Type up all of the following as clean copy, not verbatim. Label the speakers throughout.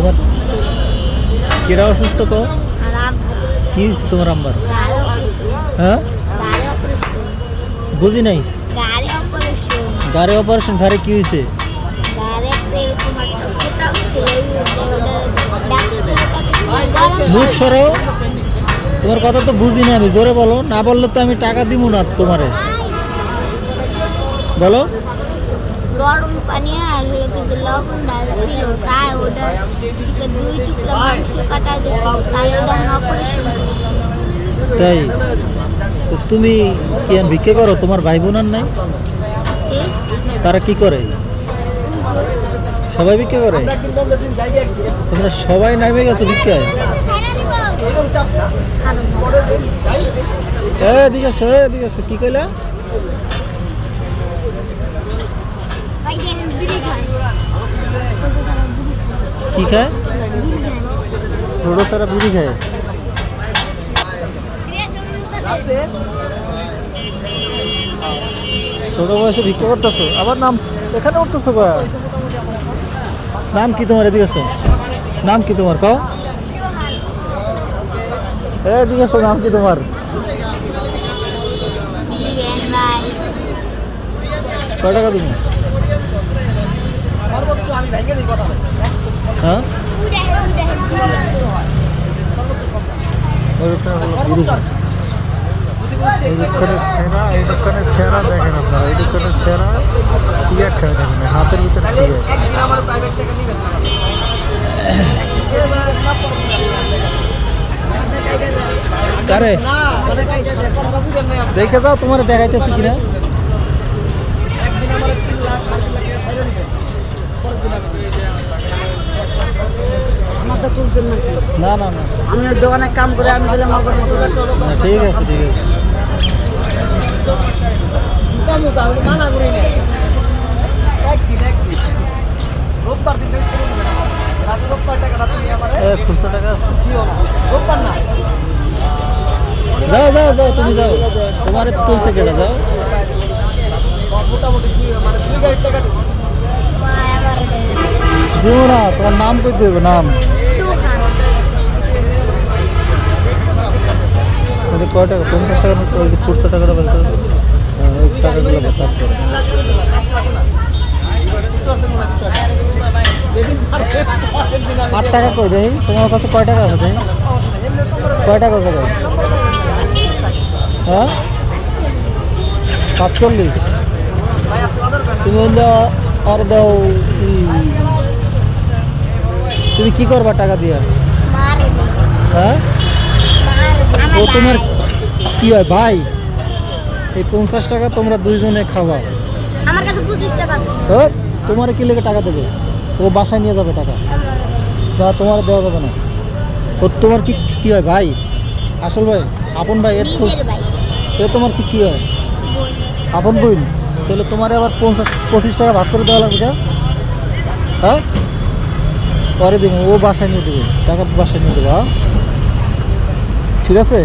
Speaker 1: তোমার কেডা অসুস্থ কো? কি হয়েছে তোমার আম্বার? হ্যাঁ বুঝি নাই। গাড়ি অপারেশন। ঘরে কি হয়েছে? মুখ সরো, তোমার কথা তো বুঝি না আমি, জোরে বলো। না বললে তো আমি টাকা দিব না তোমারে। বলো।
Speaker 2: গরম পানি আর হলো লবণ ডাল ছিল, তাই ওটা থেকে 2 টুকরা মাংস কাটা গেছে, তাই ওটা অপারেশন করছে।
Speaker 1: তাই তো তুমি কি আর ভিক্ষা করো? তোমার ভাই বোন আর নাই? তারা কি করে? সবাই ভিক্ষা করে? তোমরা সবাই নামে গেছো ভিক্ষায়? এদিকে আসো, এদিকে আসো। কি কইলা? কি খায়? ছোট সারা বিড়ি খায়। ছোট বয়সে ভিক্ষা করতেছো, আবার নাম এখানে উঠতেছো? নাম কি তোমার? এদিকে আসো। নাম কি তোমার? কও। এদিকে আসো। নাম কি তোমার? কয় টাকা তুমি? হ্যাঁ এই দোকানে সেরা, এই দোকানে সেরা দেখেন আপনারা, এই দোকানে সেরা সিগারেট খায় দেখেন, হাতের ভিতরে সিগারেট। কারে দেখে যাও, তোমার দেখাইতেছি কিনা। না না না,
Speaker 3: আমি ওই দোকানে কাম করে আমি গেলাম আমার মতো।
Speaker 1: ঠিক আছে ঠিক আছে। খুচরা টাকা আছে? যাও যাও যাও, তুমি যাও। তোমার তুলছে কেটে যাও। দিব না, তোমার নাম কই দেবে? নাম কয় টাকা? 50 টাকা নোট। ওই যে খুচরা টাকাটা বের করে ওই টাকাগুলো বাদ করে। 8 টাকা কই দেই? তোমার কাছে কয় টাকা আছে দেই? কয় টাকা আছে ভাই? হ্যাঁ 45। তুমি আর দাও। তুমি কি করবা টাকা দিয়া? হ্যাঁ ও তোমার কি হয় ভাই? এই 50 টাকা তোমরা দুইজনে খাওয়া।
Speaker 2: আমার কাছে 25 টাকা আছে।
Speaker 1: তোমার কি লেগে টাকা দেবে? ও বাসায় নিয়ে যাবে টাকা। না তোমার দেওয়া যাবে না। ও তোমার কি কি হয় ভাই? আসল ভাই? আপন ভাই? এ তোমার কি কি হয়? আপন বোন? তাহলে তোমার আবার 25 টাকা ভাগ করে দেওয়া লাগবে। হ্যাঁ পরে দেবো, ও বাসায় নিয়ে দেবে টাকা, বাসায় নিয়ে দেবো। হ্যাঁ ঠিক আছে,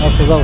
Speaker 1: আচ্ছা যাও।